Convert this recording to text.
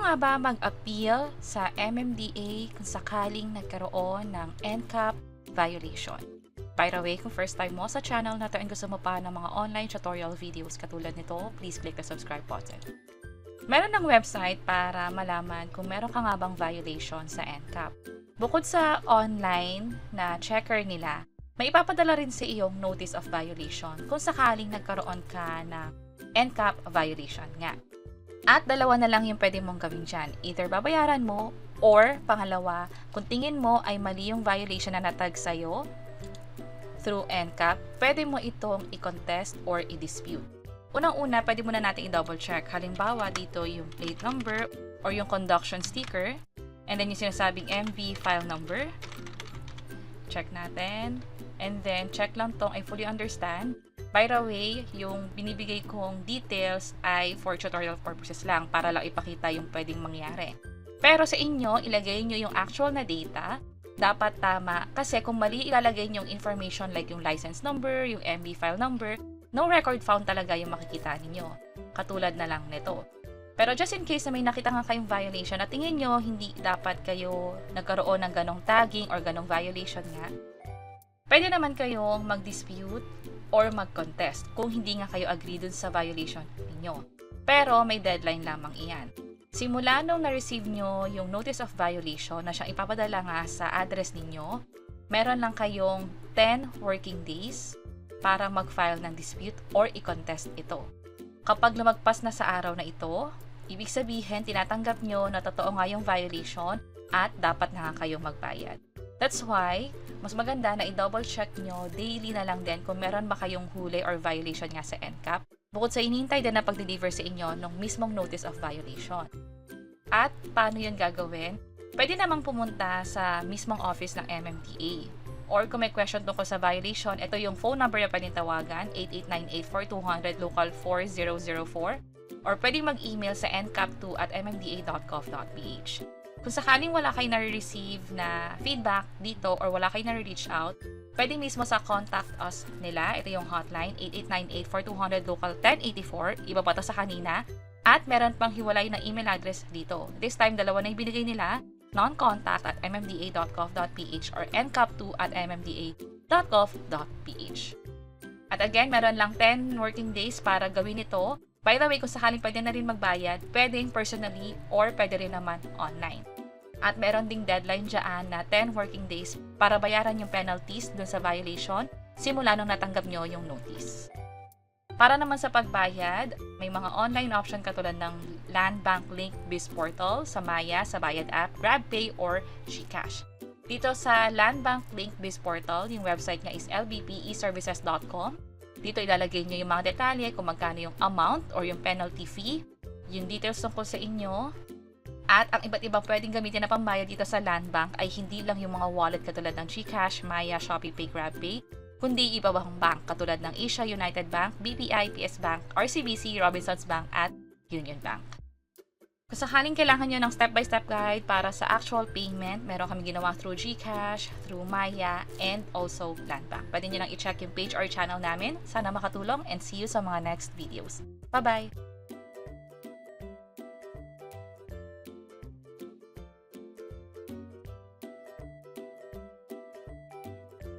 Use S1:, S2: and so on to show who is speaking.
S1: nga ba mag-appeal sa MMDA kung sakaling nagkaroon ng NCAP violation? By the way, kung first time mo sa channel na to and gusto mo pa ng mga online tutorial videos katulad nito, please click the subscribe button. Meron ng website para malaman kung meron ka nga bang violation sa NCAP. Bukod sa online na checker nila, may ipapadala rin sa iyong notice of violation kung sakaling nagkaroon ka na NCAP violation nga. At dalawa na lang yung pwede mong gawin dyan. Either babayaran mo or pangalawa, kung tingin mo ay mali yung violation na natag sa'yo through NCAP, pwede mo itong i-contest or i-dispute. Unang-una, pwede mo na natin i-double check. Halimbawa, dito yung plate number or yung conduction sticker and then yung sinasabing MV file number. Check natin. And then, check lang tong I fully understand. By the way, yung binibigay kong details ay for tutorial purposes lang para lang ipakita yung pwedeng mangyari. Pero sa inyo, ilagay nyo yung actual na data. Dapat tama kasi kung mali ilalagay nyo yung information like yung license number, yung MB file number, no record found talaga yung makikita ninyo. Katulad na lang nito. Pero just in case na may nakita nga kayong violation at tingin nyo hindi dapat kayo nagkaroon ng ganong tagging or ganong violation nga, pwede naman kayong mag-dispute or mag-contest kung hindi nga kayo agree dun sa violation ninyo. Pero may deadline lamang iyan. Simula nung na-receive nyo yung notice of violation na siyang ipapadala nga sa address ninyo, meron lang kayong 10 working days para mag-file ng dispute or i-contest ito. Kapag lumagpas na sa araw na ito, ibig sabihin tinatanggap nyo na totoo nga yung violation at dapat na nga kayong magbayad. That's why, mas maganda na i-double check nyo daily na lang din kung meron ba kayong huli or violation nga sa NCAP, bukod sa inintay din na pag-deliver sa inyo ng mismong notice of violation. At paano yun gagawin? Pwede namang pumunta sa mismong office ng MMDA. Or kung may question tungkol sa violation, ito yung phone number na pwedeng tawagan, 8898-4200 local 4004. Or pwedeng mag-email sa ncap2@mmda.gov.ph. Kung sakaling wala kayo na-receive na feedback dito or wala kayo na-reach out, pwede mismo sa contact us nila. Ito yung hotline, 8898-4200 local 1084. Iba pa ito sa kanina. At meron pang hiwalay na email address dito. This time, dalawa na yung binigay nila, noncontact@mmda.gov.ph or ncap2@mmda.gov.ph. At again, meron lang 10 working days para gawin ito. By the way, kung sakaling pwede na rin magbayad, pwedeng personally or pwede rin naman online. At meron ding deadline dyan na 10 working days para bayaran yung penalties dun sa violation simula nung natanggap nyo yung notice. Para naman sa pagbayad, may mga online option katulad ng Land Bank Link Biz Portal, sa Maya, sa Bayad App, GrabPay, or GCash. Dito sa Land Bank Link Biz Portal, yung website niya is lbpeservices.com. Dito ilalagay nyo yung mga detalye kung magkano yung amount or yung penalty fee, yung details tungkol sa inyo, at ang iba't ibang pwedeng gamitin na pambayad dito sa Land Bank ay hindi lang yung mga wallet katulad ng GCash, Maya, ShopeePay, GrabPay, kundi iba pang bank katulad ng Asia United Bank, BPI, PS Bank, RCBC, Robinsons Bank, at Union Bank. Kung sakaling kailangan nyo ng step-by-step guide para sa actual payment, meron kami ginawa through GCash, through Maya, and also Land Bank. Pwede nyo lang i-check yung page or channel namin. Sana makatulong and see you sa mga next videos. Bye-bye!